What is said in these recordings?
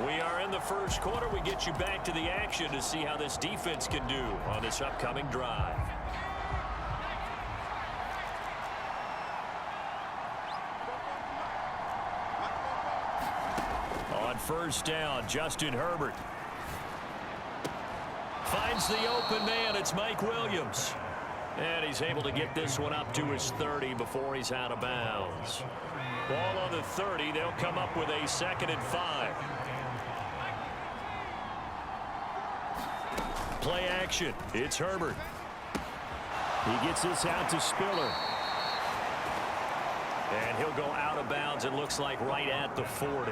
We are in the first quarter. We get you back to the action to see how this defense can do on this upcoming drive. On first down, Justin Herbert finds the open man. It's Mike Williams. And he's able to get this one up to his 30 before he's out of bounds. Ball on the 30. They'll come up with a 2nd and 5. Play action. It's Herbert. He gets this out to Spiller. And he'll go out of bounds, it looks like, right at the 40.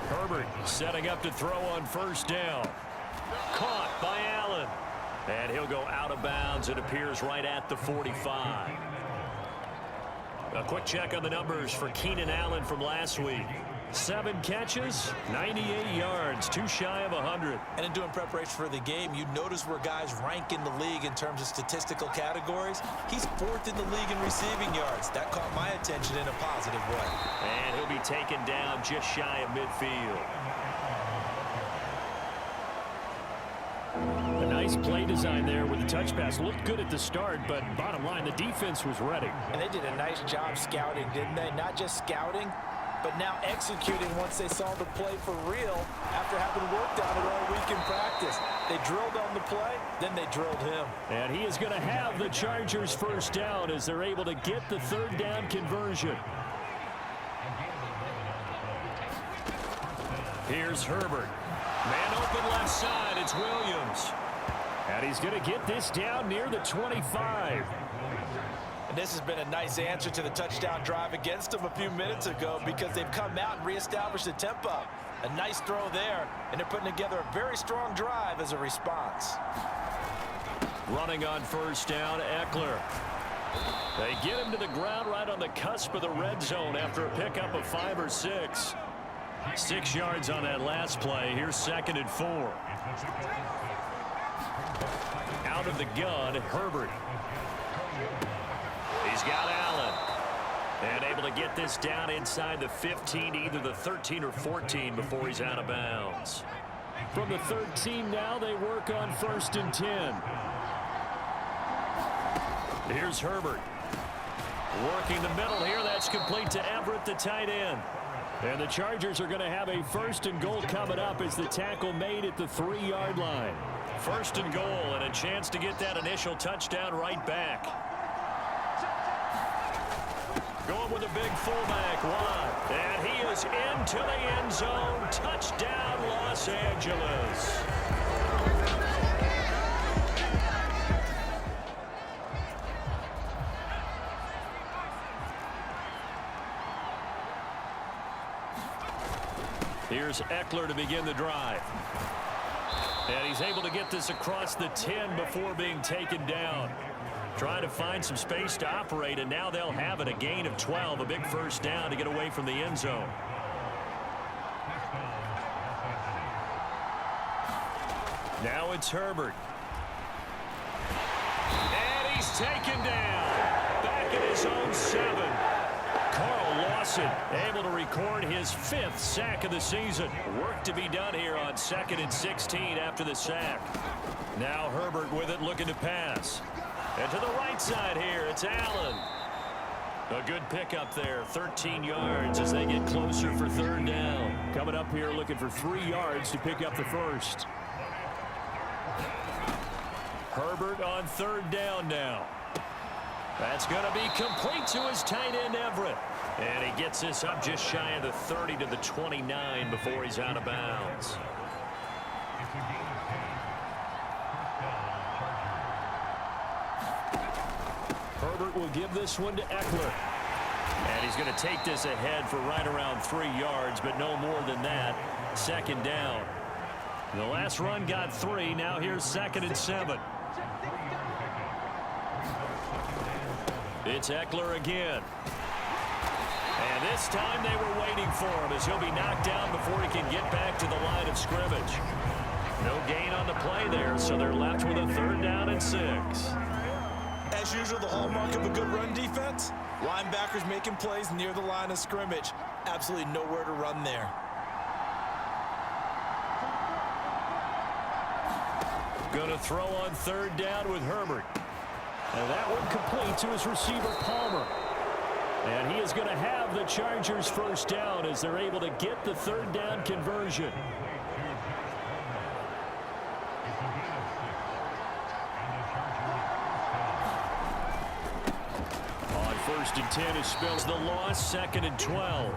Herbert setting up to throw on first down. Caught by Allen. And he'll go out of bounds. It appears right at the 45. A quick check on the numbers for Keenan Allen from last week. 7 catches, 98 yards, too shy of 100. And in doing preparation for the game, you notice where guys rank in the league in terms of statistical categories. He's 4th in the league in receiving yards. That caught my attention in a positive way. And he'll be taken down just shy of midfield. A nice play design there with the touch pass. Looked good at the start, but bottom line, the defense was ready. And they did a nice job scouting, didn't they? Not just scouting, but now executing once they saw the play for real after having worked on it all week in practice. They drilled on the play, then they drilled him. And he is going to have the Chargers first down as they're able to get the 3rd down conversion. Here's Herbert. Man open left side, it's Williams. And he's going to get this down near the 25. And this has been a nice answer to the touchdown drive against them a few minutes ago because they've come out and reestablished the tempo. A nice throw there, and they're putting together a very strong drive as a response. Running on first down, Eckler. They get him to the ground right on the cusp of the red zone after a pickup of 5 or 6. 6 yards on that last play. Here's 2nd and 4. Out of the gun, Herbert. He's got Allen. And able to get this down inside the 15, either the 13 or 14 before he's out of bounds. From the 13 now, they work on 1st and 10. Here's Herbert. Working the middle here. That's complete to Everett, the tight end. And the Chargers are going to have a 1st and goal coming up as the tackle made at the 3-yard line. 1st and goal and a chance to get that initial touchdown right back. Going with a big fullback, Watt. And he is into the end zone. Touchdown, Los Angeles. Here's Eckler to begin the drive. And he's able to get this across the 10 before being taken down. Trying to find some space to operate, and now they'll have it. A gain of 12, a big first down to get away from the end zone. Now it's Herbert. And he's taken down. Back in his own 7. Carl Lawson able to record his 5th sack of the season. Work to be done here on 2nd and 16 after the sack. Now Herbert with it, looking to pass. And to the right side here, it's Allen. A good pickup there, 13 yards as they get closer for 3rd down. Coming up here looking for 3 yards to pick up the 1st. Herbert on 3rd down now. That's going to be complete to his tight end, Everett. And he gets this up just shy of the 30 to the 29 before he's out of bounds. Herbert will give this one to Eckler. And he's going to take this ahead for right around 3 yards, but no more than that. 2nd down. The last run got 3. Now here's 2nd and 7. It's Eckler again. And this time they were waiting for him as he'll be knocked down before he can get back to the line of scrimmage. No gain on the play there, so they're left with a 3rd down and 6. As as usual, the hallmark of a good run defense? Linebackers making plays near the line of scrimmage. Absolutely nowhere to run there. Going to throw on third down with Herbert. And that one complete to his receiver, Palmer. And he is going to have the Chargers first down as they're able to get the third down conversion. On first and 10, it spells the loss, 2nd and 12.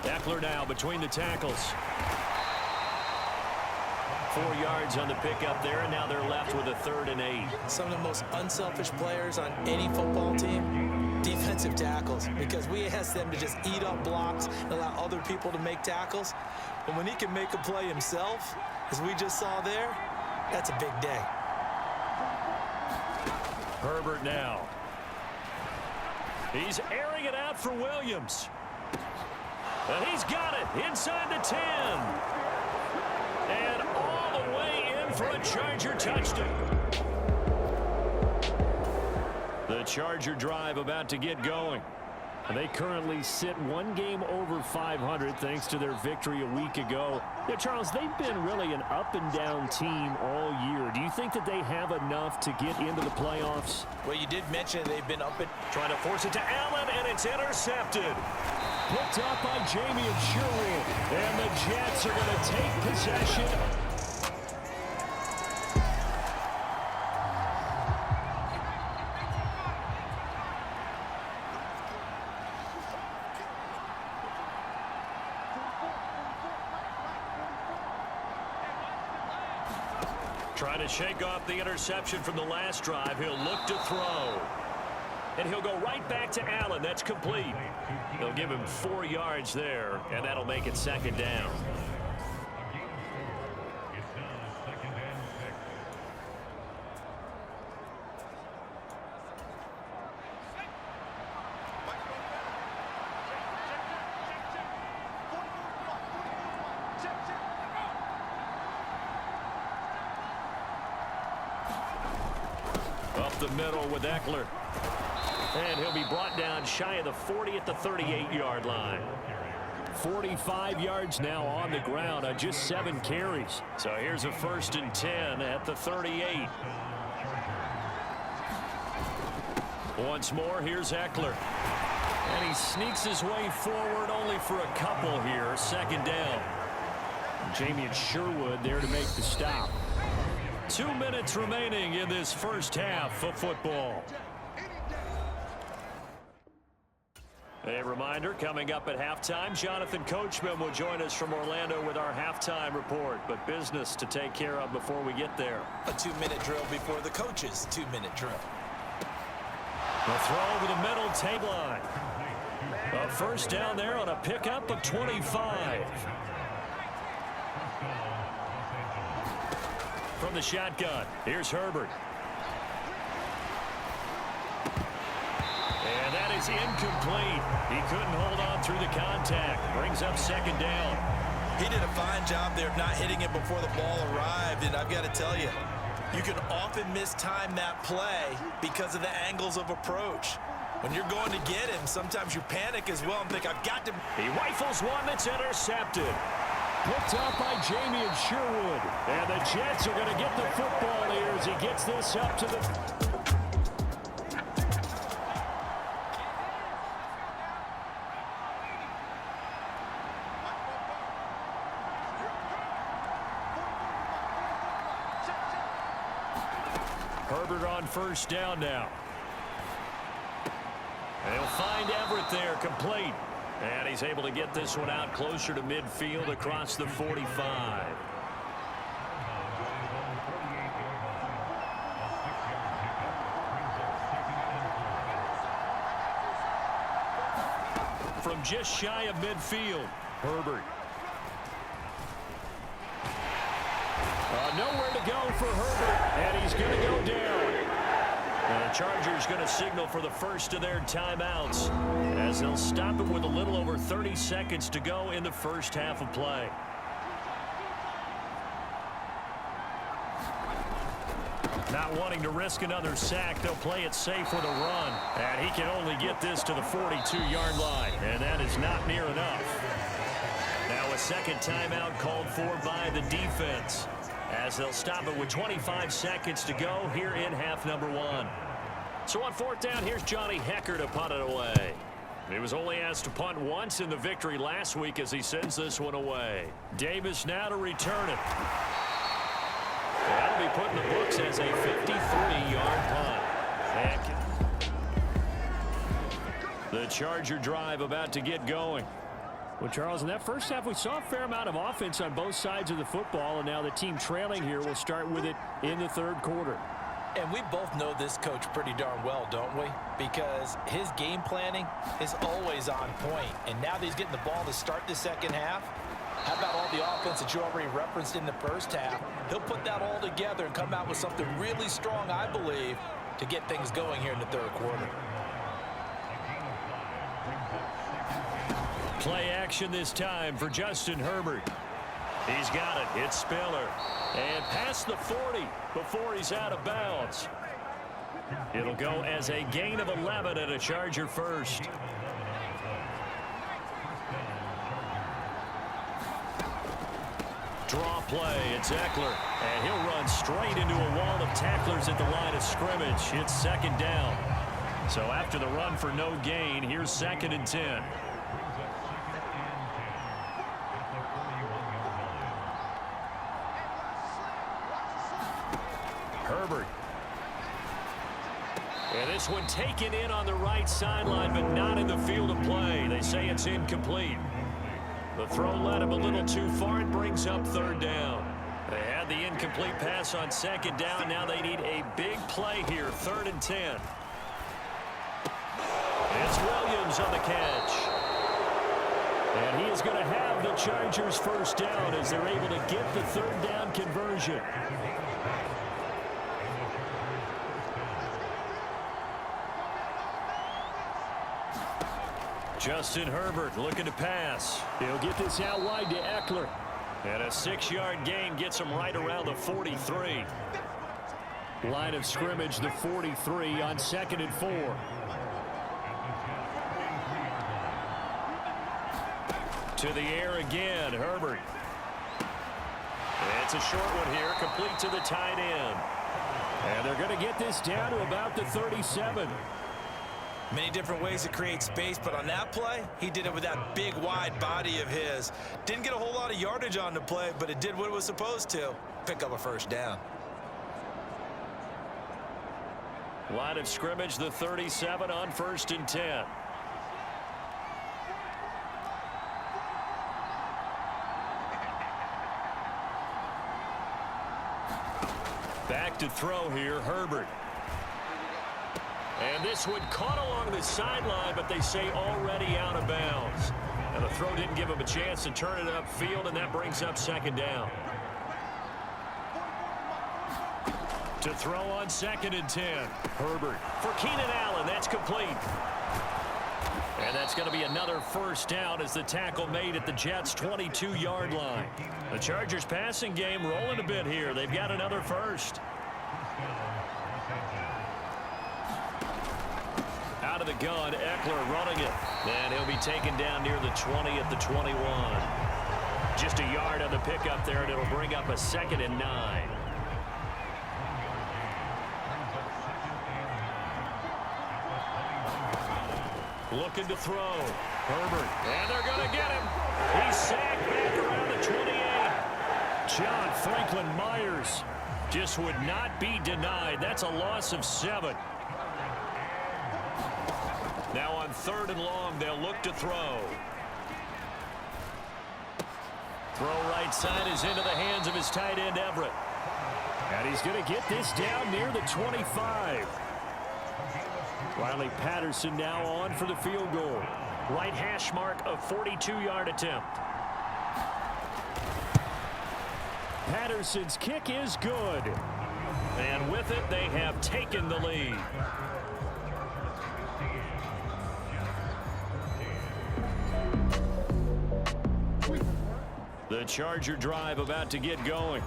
Eckler now between the tackles. 4 yards on the pickup there, and now they're left with a 3rd and 8. Some of the most unselfish players on any football team, defensive tackles, because we ask them to just eat up blocks and allow other people to make tackles. But when he can make a play himself, as we just saw there, that's a big day. Herbert now. He's airing it out for Williams. And he's got it inside the 10. And all the way in for a Charger touchdown. The Charger drive about to get going. And they currently sit 1 game over 500 thanks to their victory a week ago. Yeah, Charles, they've been really an up-and-down team all year. Do you think that they have enough to get into the playoffs? Well, you did mention they've been up and trying to force it to Allen, and it's intercepted. Picked up by Jamie and Sherwood. And the Jets are going to take possession. Trying to shake off the interception from the last drive. He'll look to throw. And he'll go right back to Allen. That's complete. They'll give him 4 yards there, and that'll make it 2nd down. Up the middle with Eckler. And he'll be brought down shy of the 40 at the 38-yard line. 45 yards now on the ground on just 7 carries. So here's a 1st and 10 at the 38. Once more, here's Eckler. And he sneaks his way forward only for a couple here. 2nd down. Jamie and Sherwood there to make the stop. 2 minutes remaining in this first half of football. A reminder, coming up at halftime, Jonathan Coachman will join us from Orlando with our halftime report. But business to take care of before we get there. A 2-minute drill before the coach's 2-minute drill. A throw over the middle table line. A first down there on a pickup of 25. From the shotgun, here's Herbert. And that is incomplete. He couldn't hold on through the contact. Brings up 2nd down. He did a fine job there of not hitting it before the ball arrived. And I've got to tell you, you can often mistime that play because of the angles of approach. When you're going to get him, sometimes you panic as well and think, I've got to. He rifles one that's intercepted. Picked up by Jamie and Sherwood. And the Jets are going to get the football here as he gets this up to the... Herbert on first down now. And he'll find Everett there, complete. And he's able to get this one out closer to midfield across the 45. From just shy of midfield, Herbert. Nowhere to go for Herbert, and he's going to go down. And the Chargers going to signal for the first of their timeouts as they'll stop it with a little over 30 seconds to go in the first half of play. Not wanting to risk another sack, they'll play it safe with a run. And he can only get this to the 42-yard line, and that is not near enough. Now a second timeout called for by the defense as they'll stop it with 25 seconds to go here in half number one. So on fourth down, here's Johnny Hecker to punt it away. He was only asked to punt once in the victory last week as he sends this one away. Davis now to return it. That'll be put in the books as a 53-yard punt. Heck. The Charger drive about to get going. Well, Charles, in that first half, we saw a fair amount of offense on both sides of the football, and now the team trailing here will start with it in the third quarter. And we both know this coach pretty darn well, don't we? Because his game planning is always on point. And now that he's getting the ball to start the second half, how about all the offense that you already referenced in the first half? He'll put that all together and come out with something really strong, I believe, to get things going here in the third quarter. Play action this time for Justin Herbert. He's got it. It's Spiller. And past the 40 before he's out of bounds. It'll go as a gain of 11 and a Charger first. Draw play. It's Eckler. And he'll run straight into a wall of tacklers at the line of scrimmage. It's second down. So after the run for no gain, here's second and 10. Herbert. And this one taken in on the right sideline, but not in the field of play. They say it's incomplete. The throw led him a little too far and brings up third down. They had the incomplete pass on second down. Now they need a big play here, third and 10. It's Williams on the catch. And he is going to have the Chargers first down as they're able to get the third down conversion. Justin Herbert looking to pass. He'll get this out wide to Eckler. And a 6-yard gain gets him right around the 43. Line of scrimmage, the 43 on second and 4. To the air again, Herbert. It's a short one here, complete to the tight end. And they're going to get this down to about the 37. Many different ways to create space, but on that play, he did it with that big, wide body of his. Didn't get a whole lot of yardage on the play, but it did what it was supposed to. Pick up a first down. Line of scrimmage, the 37 on first and 10. Back to throw here, Herbert. And this one caught along the sideline, but they say already out of bounds. And the throw didn't give him a chance to turn it upfield, and that brings up second down. To throw on second and 10. Herbert for Keenan Allen. That's complete. And that's going to be another first down as the tackle made at the Jets' 22-yard line. The Chargers passing game rolling a bit here. They've got another first. Out of the gun, Eckler running it. And he'll be taken down near the 20 at the 21. Just a yard on the pickup there, and it'll bring up a second and 9. Looking to throw. Herbert. And they're going to get him. He's sacked back around the 28. John Franklin Myers just would not be denied. That's a loss of 7. Now on third and long, they'll look to throw. Throw right side is into the hands of his tight end, Everett. And he's going to get this down near the 25. Riley Patterson now on for the field goal. Right hash mark, a 42-yard attempt. Patterson's kick is good. And with it, they have taken the lead. The Charger drive about to get going.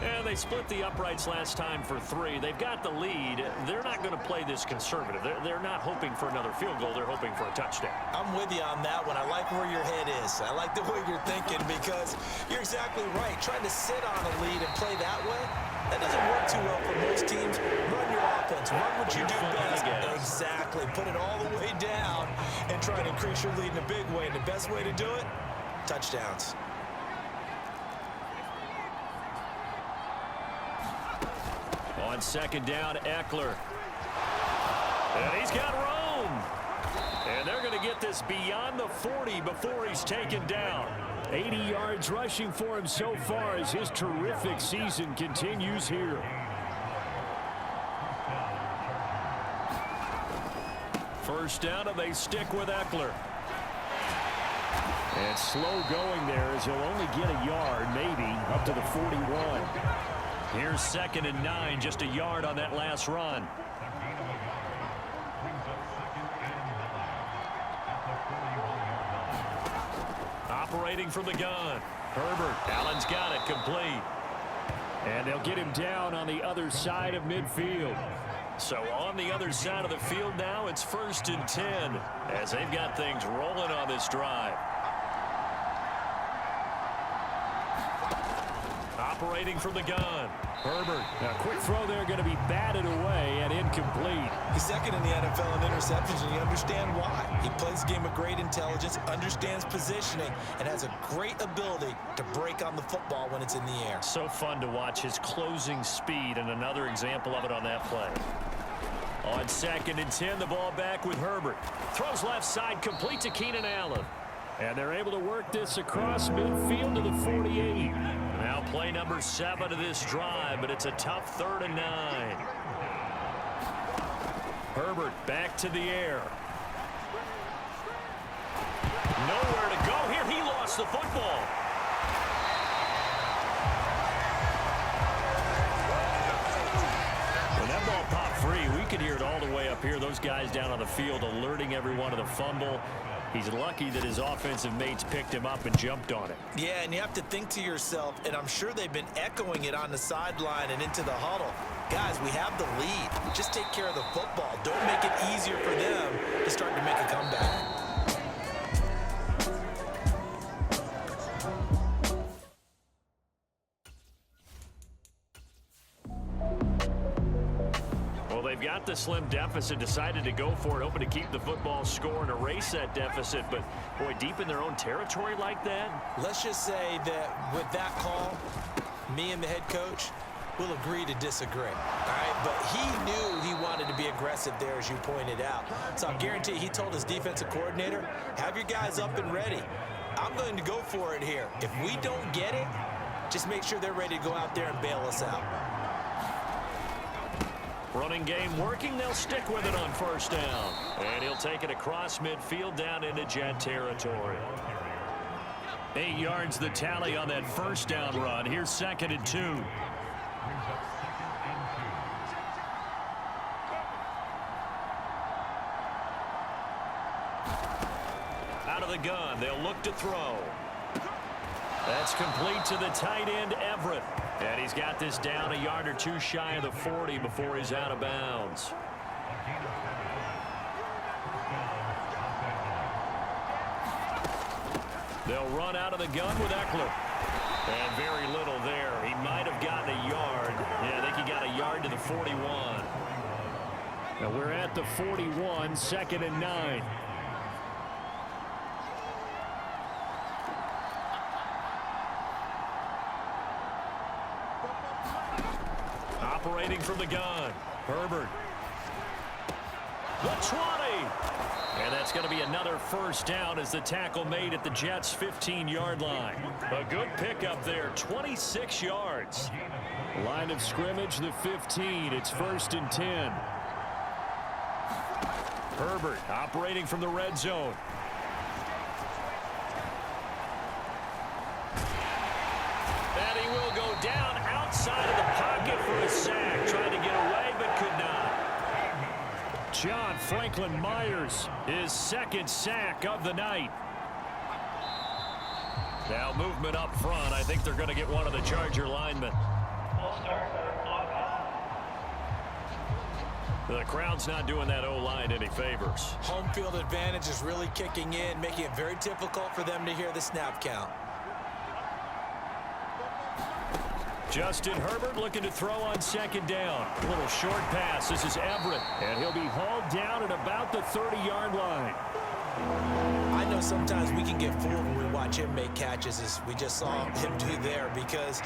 And they split the uprights last time for 3. They've got the lead. They're not going to play this conservative. They're not hoping for another field goal. They're hoping for a touchdown. I'm with you on that one. I like where your head is. I like the way you're thinking because you're exactly right. Trying to sit on a lead and play that way, that doesn't work too well for most teams. Run your offense. Run what you do best. Exactly. Put it all the way down and try to increase your lead in a big way. And the best way to do it, touchdowns. On second down, Eckler. And he's got room. And they're going to get this beyond the 40 before he's taken down. 80 yards rushing for him so far as his terrific season continues here. First down, and they stick with Eckler. And slow going there as he'll only get a yard, maybe, up to the 41. Here's 2nd and 9, just a yard on that last run. Operating from the gun. Herbert. Allen's got it, complete. And they'll get him down on the other side of midfield. So on the other side of the field now, it's 1st and 10 as they've got things rolling on this drive. Operating from the gun. Herbert. Now, quick throw there, going to be batted away and incomplete. He's 2nd in the NFL in interceptions, and you understand why. He plays a game of great intelligence, understands positioning, and has a great ability to break on the football when it's in the air. So fun to watch his closing speed, and another example of it on that play. On 2nd and 10, the ball back with Herbert. Throws left side, complete to Keenan Allen. And they're able to work this across midfield to the 48. Now play number 7 of this drive, but it's a tough 3rd and 9. Herbert back to the air. Nowhere to go here. He lost the football. When that ball popped free, we could hear it all the way up here. Those guys down on the field alerting everyone of the fumble. He's lucky that his offensive mates picked him up and jumped on it. Yeah, and you have to think to yourself, and I'm sure they've been echoing it on the sideline and into the huddle. Guys, we have the lead. Just take care of the football. Don't make it easier for them to start to make a comeback. Got the slim deficit, decided to go for it, hoping to keep the football score and erase that deficit. But, boy, deep in their own territory like that. Let's just say that with that call, me and the head coach will agree to disagree. All right, but he knew he wanted to be aggressive there, as you pointed out. So I guarantee he told his defensive coordinator, have your guys up and ready. I'm going to go for it here. If we don't get it, just make sure they're ready to go out there and bail us out. Running game working. They'll stick with it on 1st down. And he'll take it across midfield down into Jet territory. 8 yards the tally on that 1st down run. Here's 2nd and 2. Out of the gun. They'll look to throw. That's complete to the tight end, Everett. And he's got this down a yard or two shy of the 40 before he's out of bounds. They'll run out of the gun with Eckler. And very little there. He might have gotten a yard. Yeah, I think he got a yard to the 41. Now we're at the 41, 2nd and 9. Operating from the gun. Herbert. The 20. And that's going to be another 1st down as the tackle made at the Jets' 15-yard line. A good pickup there, 26 yards. Line of scrimmage, the 15. It's 1st and 10. Herbert operating from the red zone. And he will go down outside of the pocket for a sack. Tried to get away, but could not. John Franklin Myers, his second sack of the night. Now movement up front. I think they're going to get one of the Charger linemen. The crowd's not doing that O-line any favors. Home field advantage is really kicking in, making it very difficult for them to hear the snap count. Justin Herbert looking to throw on second down. A little short pass. This is Everett. And he'll be hauled down at about the 30-yard line. I know sometimes we can get fooled when we watch him make catches, as we just saw him do there, because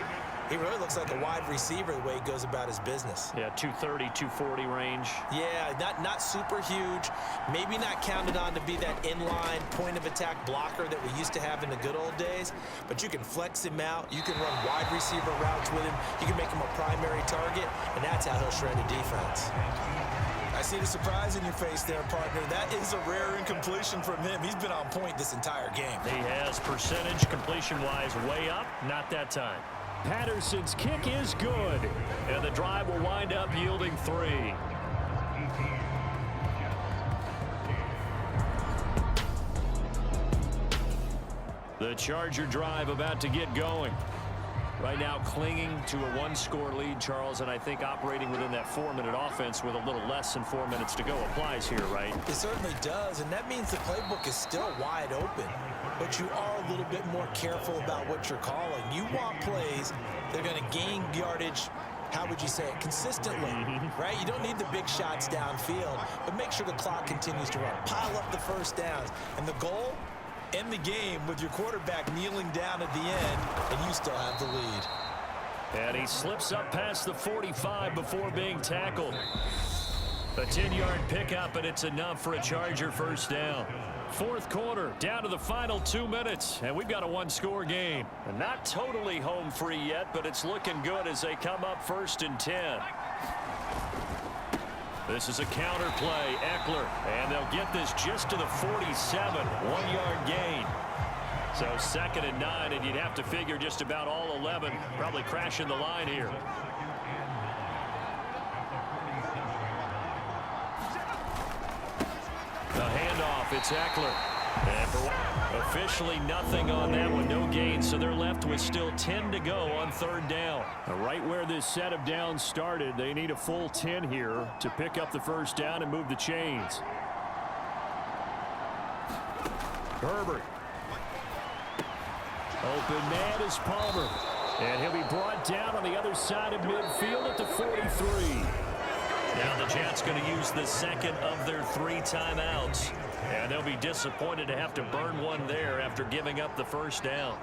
he really looks like a wide receiver the way he goes about his business. Yeah, 230, 240 range. Yeah, not super huge. Maybe not counted on to be that inline point-of-attack blocker that we used to have in the good old days. But you can flex him out. You can run wide receiver routes with him. You can make him a primary target, and that's how he'll shred a defense. I see the surprise in your face there, partner. That is a rare incompletion from him. He's been on point this entire game. He has percentage completion-wise way up. Not that time. Patterson's kick is good. And the drive will wind up yielding 3. The Charger drive about to get going. Right now clinging to a 1-score lead, Charles, and I think operating within that 4-minute offense with a little less than 4 minutes to go applies here, right? It certainly does, and that means the playbook is still wide open. But you are a little bit more careful about what you're calling. You want plays that are going to gain yardage, how would you say it, consistently, right? You don't need the big shots downfield, but make sure the clock continues to run. Pile up the first downs. And the goal? End the game with your quarterback kneeling down at the end, and you still have the lead. And he slips up past the 45 before being tackled. A 10-yard pickup, and it's enough for a Charger first down. Fourth quarter, down to the final 2 minutes, and we've got a 1-score game. And not totally home free yet, but it's looking good as they come up 1st and 10. This is a counter play, Eckler, and they'll get this just to the 47, 1-yard gain. So 2nd and 9, and you'd have to figure just about all 11 probably crashing the line here. The handoff, it's Eckler. And for officially nothing on that one, no gain, so they're left with still 10 to go on 3rd down. Right where this set of downs started, they need a full 10 here to pick up the first down and move the chains. Herbert. Open man is Palmer. And he'll be brought down on the other side of midfield at the 43. Now the Jets going to use the second of their 3 timeouts. And they'll be disappointed to have to burn one there after giving up the first down.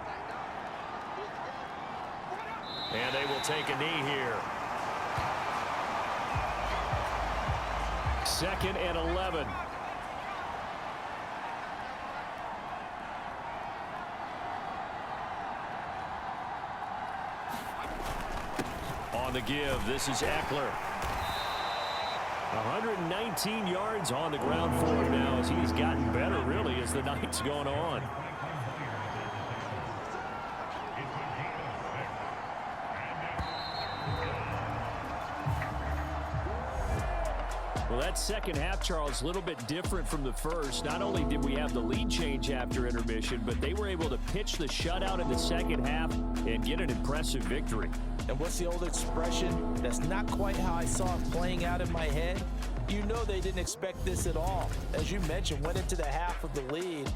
And they will take a knee here. 2nd and 11. On the give, this is Eckler. 119 yards on the ground for him now as he's gotten better, really, as the night's gone on. Well, that second half, Charles, a little bit different from the first. Not only did we have the lead change after intermission, but they were able to pitch the shutout in the second half and get an impressive victory. And what's the old expression? That's not quite how I saw it playing out in my head. You know they didn't expect this at all. As you mentioned, went into the half with the lead.